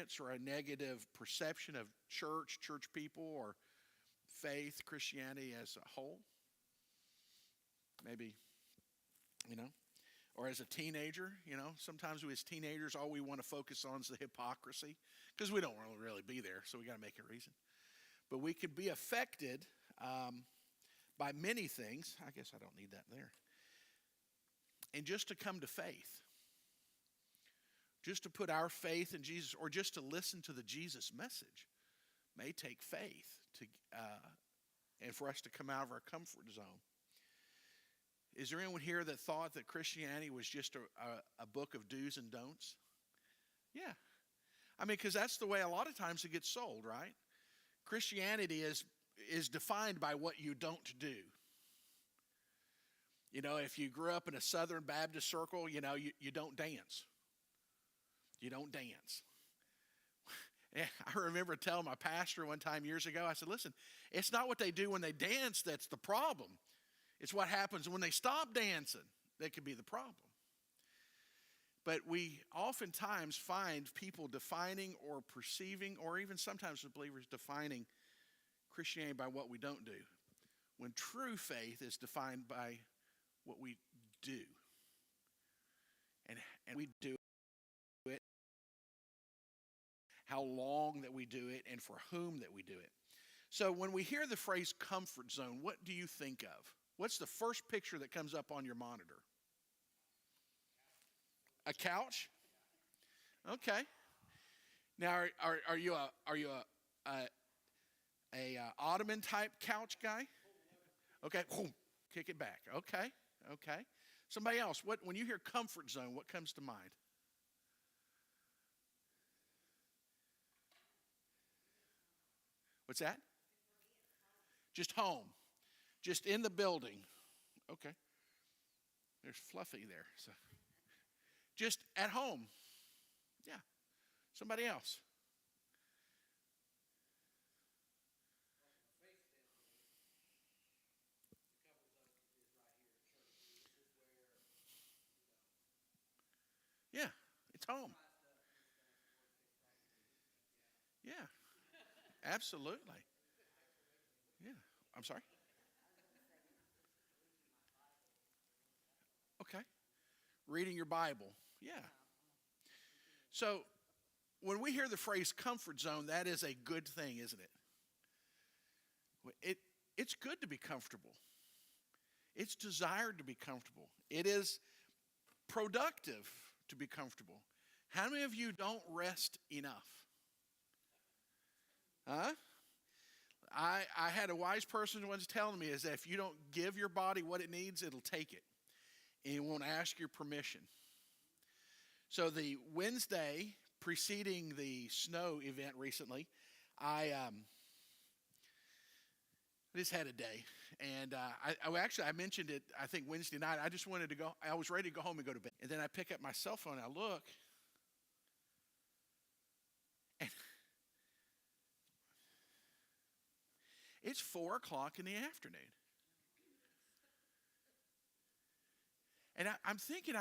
experience or a negative perception of church people, or faith, Christianity as a whole? Maybe, or as a teenager, sometimes we as teenagers, all we want to focus on is the hypocrisy because we don't really be there, so we got to make a reason. But we could be affected by many things. I guess I don't need that there. And just to come to faith, just to put our faith in Jesus, or just to listen to the Jesus message, may take faith and for us to come out of our comfort zone. Is there anyone here that thought that Christianity was just a book of do's and don'ts? Yeah. Because that's the way a lot of times it gets sold, right? Christianity is defined by what you don't do. If you grew up in a Southern Baptist circle, you don't dance. You don't dance. I remember telling my pastor one time years ago, I said, listen, it's not what they do when they dance that's the problem. It's what happens when they stop dancing that could be the problem. But we oftentimes find people defining or perceiving, or even sometimes the believers defining Christianity by what we don't do, when true faith is defined by what we do. And we do it, how long that we do it, and for whom that we do it. So when we hear the phrase comfort zone, what do you think of? What's the first picture that comes up on your monitor? A couch? Okay. Now, are you a ottoman type couch guy? Okay. Kick it back. Okay. Somebody else. When you hear comfort zone, what comes to mind? What's that? Just home. Just in the building. Okay. There's Fluffy there. So just at home. Yeah. Somebody else. Yeah, it's home. Yeah, absolutely. Yeah, I'm sorry. Okay. Reading your Bible. Yeah. So when we hear the phrase comfort zone, that is a good thing, isn't it? It's good to be comfortable. It's desired to be comfortable. It is productive to be comfortable. How many of you don't rest enough? Huh? I had a wise person once telling me is that if you don't give your body what it needs, it'll take it. And it won't ask your permission. So the Wednesday preceding the snow event recently, I just had a day. And I mentioned it, I think Wednesday night. I just wanted to go. I was ready to go home and go to bed. And then I pick up my cell phone and I look. And it's 4:00 in the afternoon. And I'm thinking,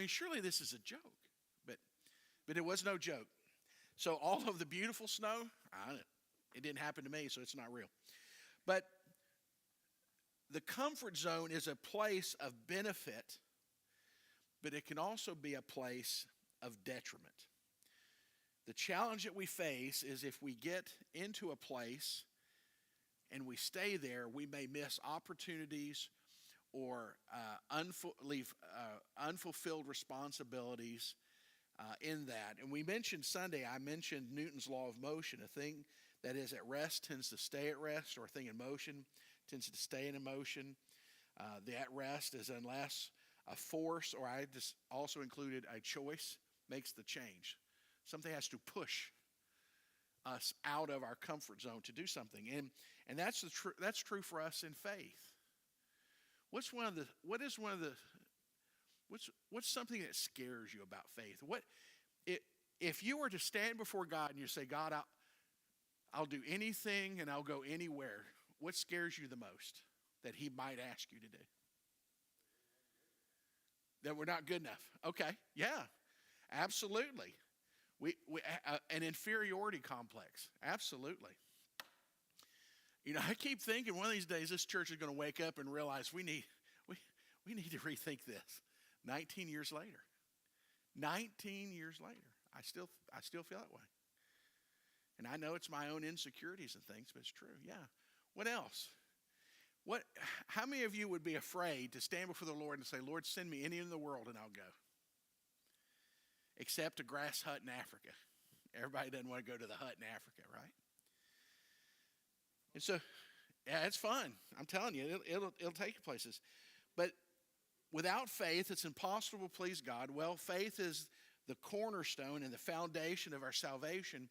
surely this is a joke. But it was no joke. So all of the beautiful snow, it didn't happen to me, so it's not real. But the comfort zone is a place of benefit, but it can also be a place of detriment. The challenge that we face is if we get into a place and we stay there, we may miss opportunities or unfulfilled responsibilities in that. And we mentioned Sunday, I mentioned Newton's law of motion. A thing that is at rest tends to stay at rest, or a thing in motion tends to stay in motion. The at rest is unless a force, or I just also included a choice, makes the change. Something has to push us out of our comfort zone to do something. And that's true for us in faith. What's something that scares you about faith? If you were to stand before God and you say, God, I'll do anything and I'll go anywhere, what scares you the most that he might ask you to do? That we're not good enough. Okay, yeah, absolutely. An inferiority complex. Absolutely. I keep thinking one of these days this church is going to wake up and realize we need to rethink this. 19 years later. 19 years later. I still feel that way. And I know it's my own insecurities and things, but it's true. Yeah. What else? How many of you would be afraid to stand before the Lord and say, Lord, send me any in the world and I'll go? Except a grass hut in Africa. Everybody doesn't want to go to the hut in Africa, right? And so, yeah, it's fun. I'm telling you, it'll take you places. But without faith, it's impossible to please God. Well, faith is the cornerstone and the foundation of our salvation.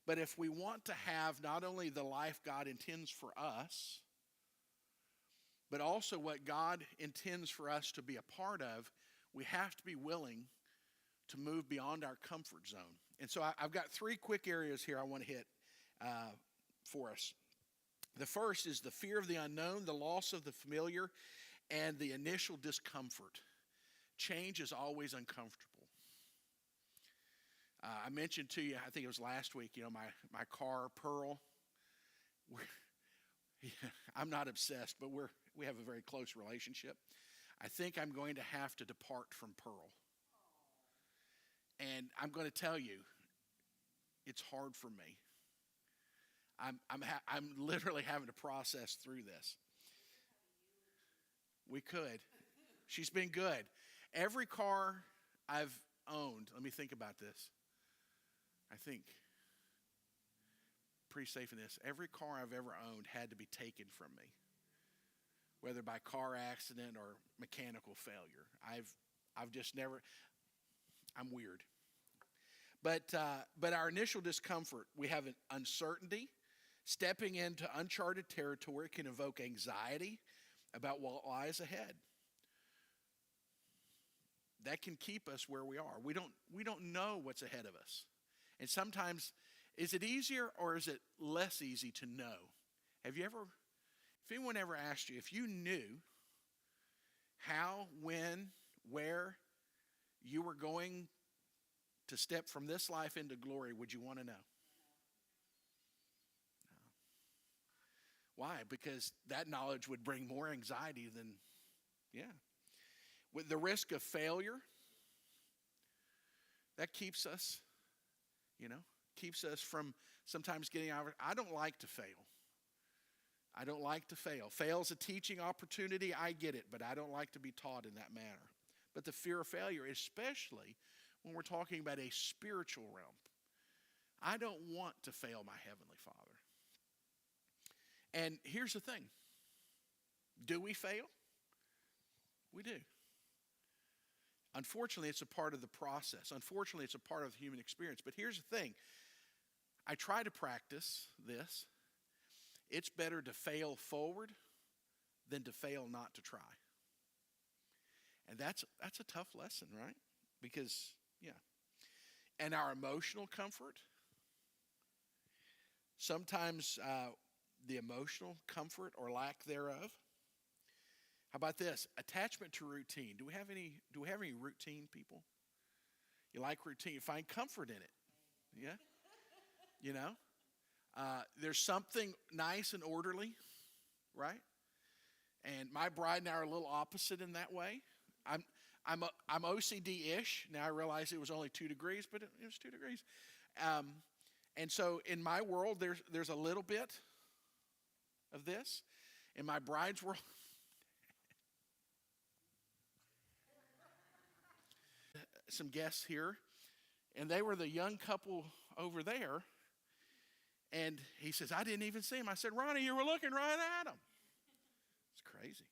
But if we want to have not only the life God intends for us, but also what God intends for us to be a part of, we have to be willing to move beyond our comfort zone. And so I've got 3 quick areas here I want to hit for us. The first is the fear of the unknown, the loss of the familiar, and the initial discomfort. Change is always uncomfortable. I mentioned to you, I think it was last week, my car, Pearl. I'm not obsessed, but we have a very close relationship. I think I'm going to have to depart from Pearl. And I'm going to tell you, it's hard for me. I'm literally having to process through this. We could. She's been good. Every car I've owned, let me think about this. I think pretty safe in this. Every car I've ever owned had to be taken from me, whether by car accident or mechanical failure. I've just never. I'm weird. But our initial discomfort, we have an uncertainty. Stepping into uncharted territory can evoke anxiety about what lies ahead. That can keep us where we are. We don't know what's ahead of us. And sometimes, is it easier or is it less easy to know? If anyone ever asked you, if you knew how, when, where you were going to step from this life into glory, would you want to know? No. Why? Because that knowledge would bring more anxiety than, With the risk of failure, that keeps us from sometimes getting out of it. I don't like to fail. I don't like to fail. Fail's a teaching opportunity. I get it, but I don't like to be taught in that manner. But the fear of failure, especially when we're talking about a spiritual realm. I don't want to fail my Heavenly Father. And here's the thing. Do we fail? We do. Unfortunately, it's a part of the process. Unfortunately, it's a part of the human experience. But here's the thing. I try to practice this. It's better to fail forward than to fail not to try. And that's a tough lesson, right? Because, and our emotional comfort, sometimes the emotional comfort or lack thereof. How about this? Attachment to routine. Do we have any routine people? You like routine. You find comfort in it. Yeah? There's something nice and orderly, right? And my bride and I are a little opposite in that way. I'm OCD-ish. Now I realize it was only 2 degrees, but it was 2 degrees. And so in my world, there's a little bit of this. In my bride's world, some guests here, and they were the young couple over there. And he says, I didn't even see him. I said, Ronnie, you were looking right at him. It's crazy.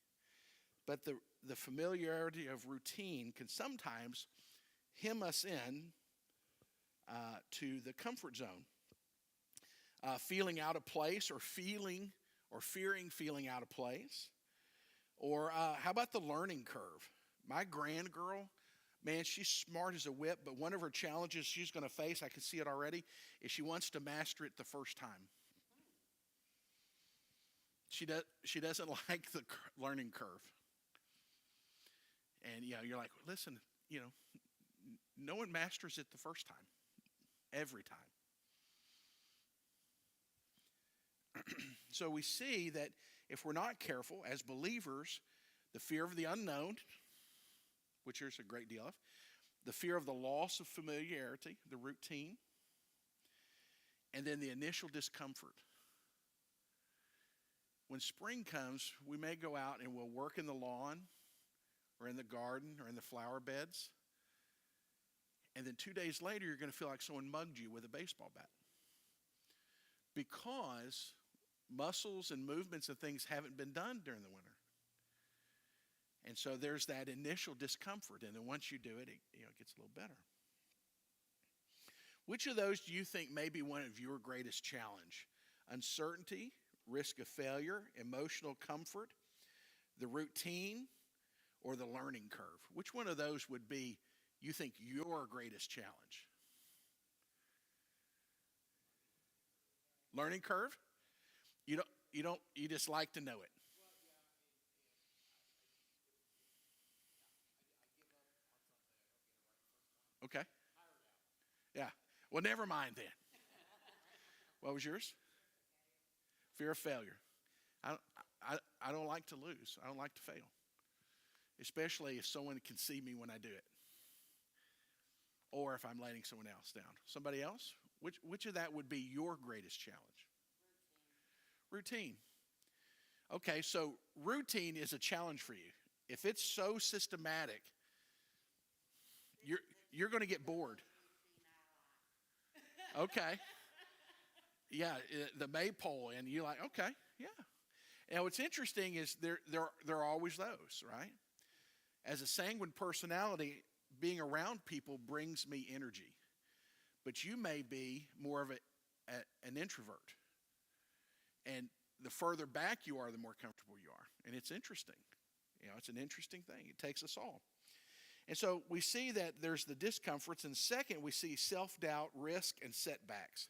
But the familiarity of routine can sometimes hem us in to the comfort zone. Feeling out of place or fearing feeling out of place. Or how about the learning curve? My grand girl, man, she's smart as a whip, but one of her challenges she's going to face, I can see it already, is she wants to master it the first time. She doesn't like the learning curve. And, you're like, listen, no one masters it the first time. every time. So we see that if we're not careful as believers, the fear of the unknown, which there's a great deal of, the fear of the loss of familiarity, the routine, and then the initial discomfort. When spring comes, we may go out and we'll work in the lawn or in the garden or in the flower beds. And then 2 days later, you're going to feel like someone mugged you with a baseball bat. Because muscles and movements and things haven't been done during the winter. And so there's that initial discomfort. And then once you do it, it gets a little better. Which of those do you think may be one of your greatest challenge? Uncertainty, risk of failure, emotional comfort, the routine, or the learning curve? Which one of those would be, you think, your greatest challenge? Learning curve? You just like to know it. Okay. Yeah. Well, never mind then. What was yours? Fear of failure. I don't like to lose. I don't like to fail. Especially if someone can see me when I do it. Or if I'm letting someone else down. Somebody else? Which of that would be your greatest challenge? Routine. Okay, so routine is a challenge for you. If it's so systematic, you're going to get bored. Okay. Yeah, the maypole, and you're like, okay, yeah. Now, what's interesting is there are always those, right? As a sanguine personality, being around people brings me energy. But you may be more of an introvert. And the further back you are, the more comfortable you are. And it's interesting. It's an interesting thing. It takes us all. And so we see that there's the discomforts. And second, we see self-doubt, risk, and setbacks.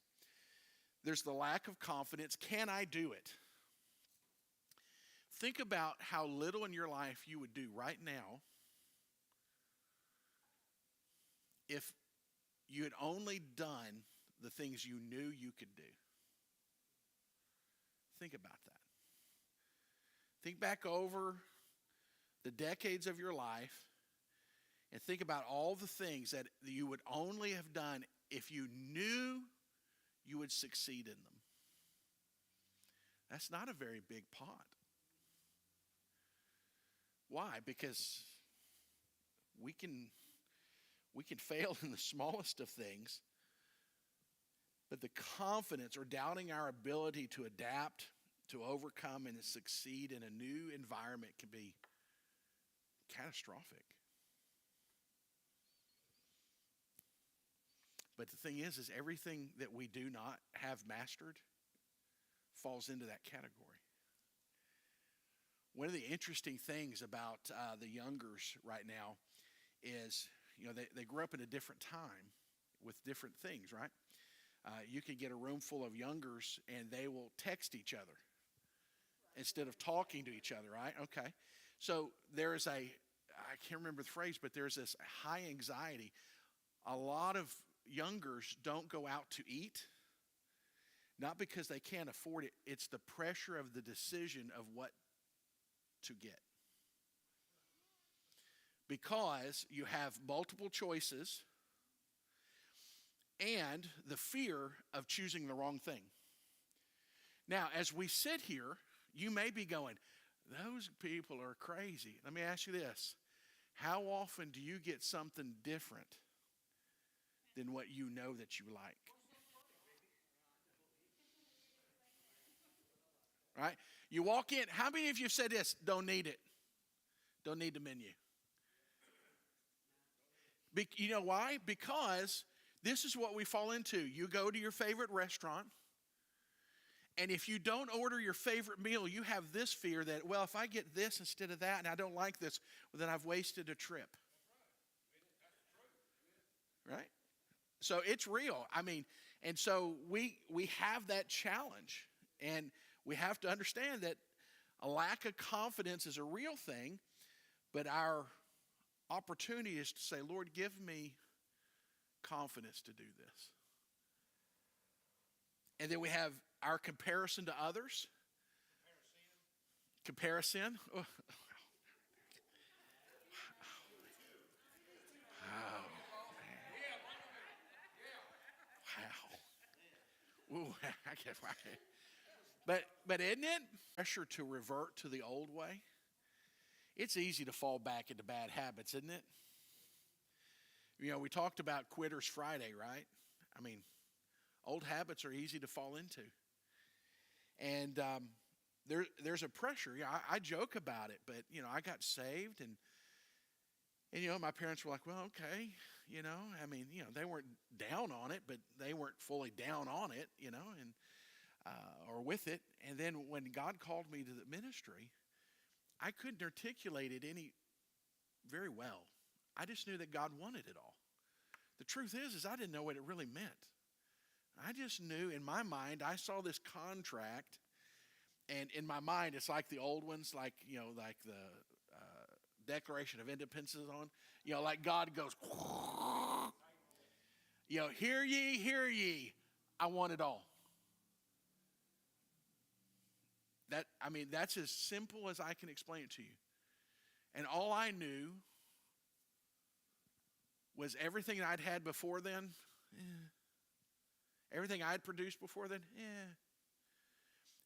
There's the lack of confidence. Can I do it? Think about how little in your life you would do right now if you had only done the things you knew you could do. Think about that. Think back over the decades of your life and think about all the things that you would only have done if you knew you would succeed in them. That's not a very big pot. Why? Because we can fail in the smallest of things, but the confidence or doubting our ability to adapt, to overcome, and to succeed in a new environment can be catastrophic. But the thing is everything that we do not have mastered falls into that category. One of the interesting things about the youngers right now is, they grew up in a different time with different things, right? You can get a room full of youngers and they will text each other instead of talking to each other, right? Okay. So there's I can't remember the phrase, but there's this high anxiety. A lot of youngers don't go out to eat, not because they can't afford it. It's the pressure of the decision of what to get. Because you have multiple choices and the fear of choosing the wrong thing. Now, as we sit here, you may be going, those people are crazy. Let me ask you this. How often do you get something different than what you know that you like? Right? You walk in. How many of you have said this? Don't need it. Don't need the menu. You know why? Because this is what we fall into. You go to your favorite restaurant, and if you don't order your favorite meal, you have this fear that, well, if I get this instead of that and I don't like this, well, then I've wasted a trip. Right? So it's real. And so we have that challenge. And we have to understand that a lack of confidence is a real thing, but our opportunity is to say, Lord, give me confidence to do this. And then we have our comparison to others. Comparison. Oh, wow. Ooh, I get right. But isn't it pressure to revert to the old way? It's easy to fall back into bad habits, isn't it? You know, we talked about Quitters Friday, right? I mean, old habits are easy to fall into. And there's a pressure. Yeah, I joke about it, but, you know, I got saved and, you know, my parents were like, well, okay, you know, I mean, you know, they weren't down on it, but they weren't fully down on it, you know, and or with it. And then when God called me to the ministry, I couldn't articulate it any very well. I just knew that God wanted it all. The truth is I didn't know what it really meant. I just knew in my mind, I saw this contract, and in my mind, it's like the old ones, like, you know, like the Declaration of Independence is on. You know, like God goes, you know, hear ye, I want it all. That's as simple as I can explain it to you. And all I knew was everything I'd had before then, everything I'd produced before then,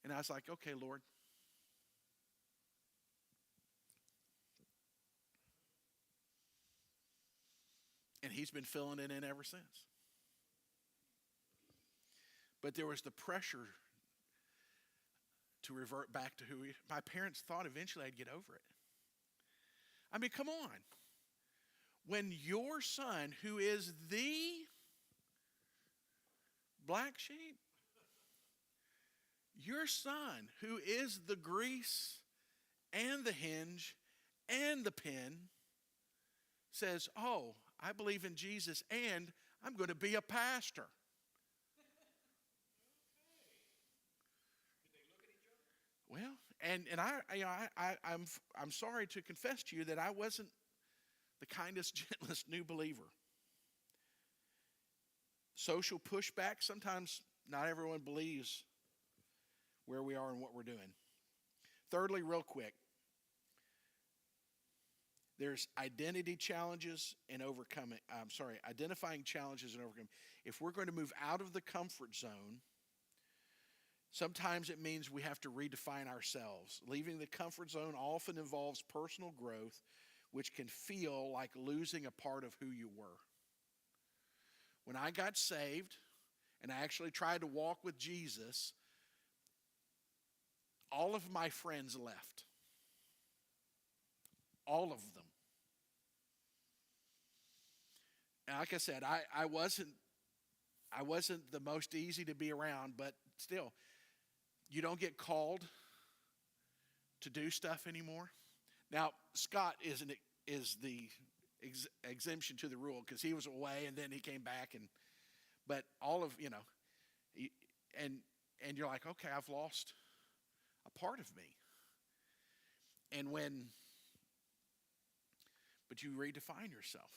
And I was like, okay, Lord. And he's been filling it in ever since. But there was the pressure to revert back to my parents thought eventually I'd get over it. I mean, come on. When your son, who is the black sheep, your son, who is the grease and the hinge and the pin, says, oh, I believe in Jesus and I'm going to be a pastor. Well, and I'm sorry to confess to you that I wasn't the kindest, gentlest new believer. Social pushback, sometimes not everyone believes where we are and what we're doing. Thirdly, real quick, there's identifying challenges and overcoming. If we're going to move out of the comfort zone, sometimes it means we have to redefine ourselves. Leaving the comfort zone often involves personal growth, which can feel like losing a part of who you were. When I got saved and I actually tried to walk with Jesus, all of my friends left. All of them. And like I said, I wasn't the most easy to be around, but still, you don't get called to do stuff anymore. Now, Scott is the exemption to the rule because he was away and then he came back, but all of, you know, and you're like, okay, I've lost a part of me. But you redefine yourself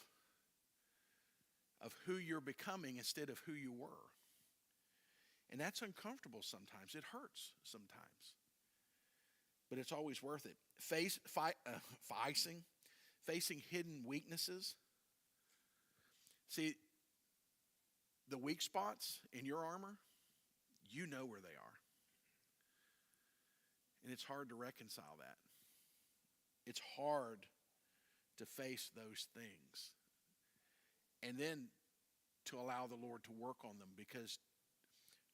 of who you're becoming instead of who you were. And that's uncomfortable sometimes. It hurts sometimes. But it's always worth it. Facing hidden weaknesses. See, the weak spots in your armor, you know where they are. And it's hard to reconcile that. It's hard to face those things. And then to allow the Lord to work on them, because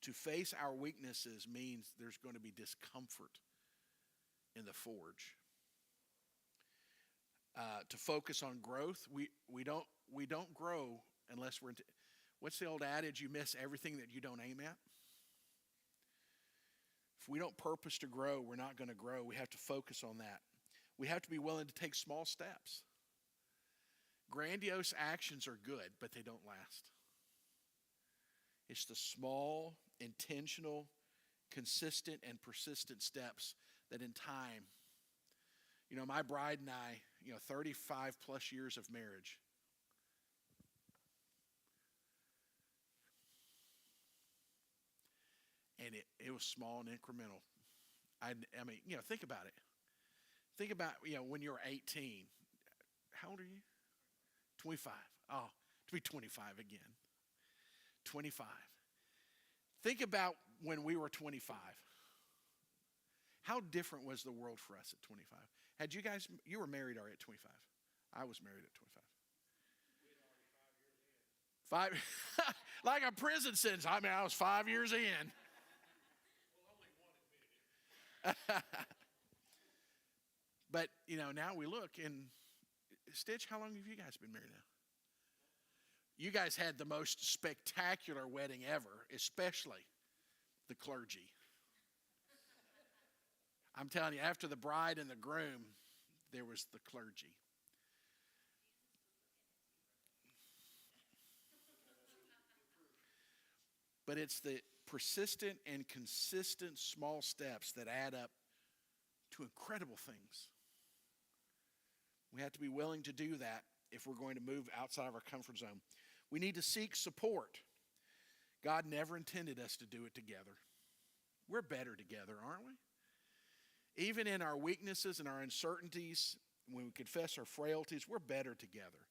to face our weaknesses means there's going to be discomfort in the forge. To focus on growth, we don't grow unless we're into. What's the old adage? You miss everything that you don't aim at. If we don't purpose to grow, we're not going to grow. We have to focus on that. We have to be willing to take small steps. Grandiose actions are good, but they don't last. It's the small, intentional, consistent, and persistent steps that in time, you know, my bride and I, 35 plus years of marriage. and it was small and incremental. I mean, think about it. Think about, when you're 18. How old are you? 25. Oh, to be 25 again. 25. Think about when we were 25. How different was the world for us at 25? You were married already at 25. I was married at 25. 5, like a prison sentence. I mean, I was 5 years in. But, now we look, and Stitch, how long have you guys been married now? You guys had the most spectacular wedding ever, especially the clergy. I'm telling you, after the bride and the groom, there was the clergy. But it's the persistent and consistent small steps that add up to incredible things. We have to be willing to do that if we're going to move outside of our comfort zone. We need to seek support. God never intended us to do it together. We're better together, aren't we? Even in our weaknesses and our uncertainties, when we confess our frailties, we're better together.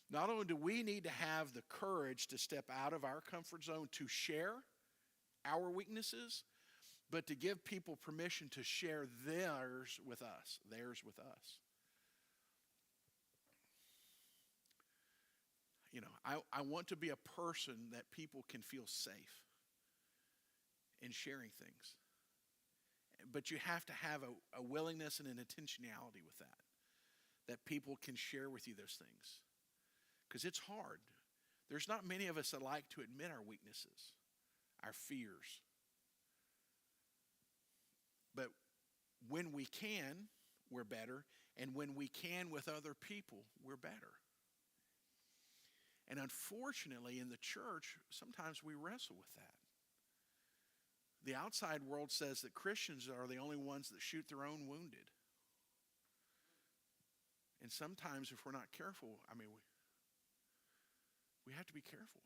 Not only do we need to have the courage to step out of our comfort zone to share our weaknesses, but to give people permission to share theirs with us. I want to be a person that people can feel safe in sharing things. But you have to have a willingness and an intentionality with that people can share with you those things. Because it's hard. There's not many of us that like to admit our weaknesses, our fears. But when we can, we're better. And when we can with other people, we're better. And unfortunately, in the church, sometimes we wrestle with that. The outside world says that Christians are the only ones that shoot their own wounded. And sometimes if we're not careful, we have to be careful.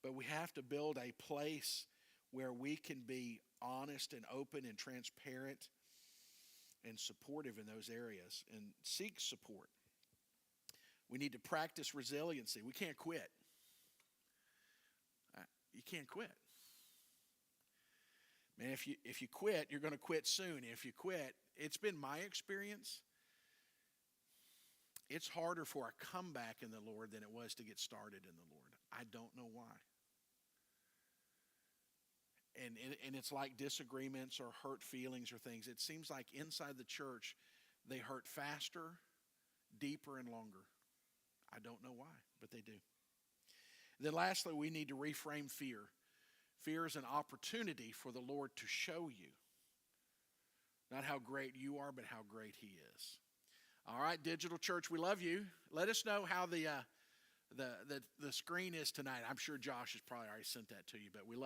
But we have to build a place where we can be honest and open and transparent and supportive in those areas and seek support. We need to practice resiliency. We can't quit. You can't quit. Man, if you quit, you're going to quit soon. If you quit, it's been my experience, it's harder for a comeback in the Lord than it was to get started in the Lord. I don't know why. And it's like disagreements or hurt feelings or things. It seems like inside the church, they hurt faster, deeper, and longer. I don't know why, but they do. Then lastly, we need to reframe fear. Fear is an opportunity for the Lord to show you not how great you are, but how great He is. All right, Digital Church, we love you. Let us know how the screen is tonight. I'm sure Josh has probably already sent that to you, but we love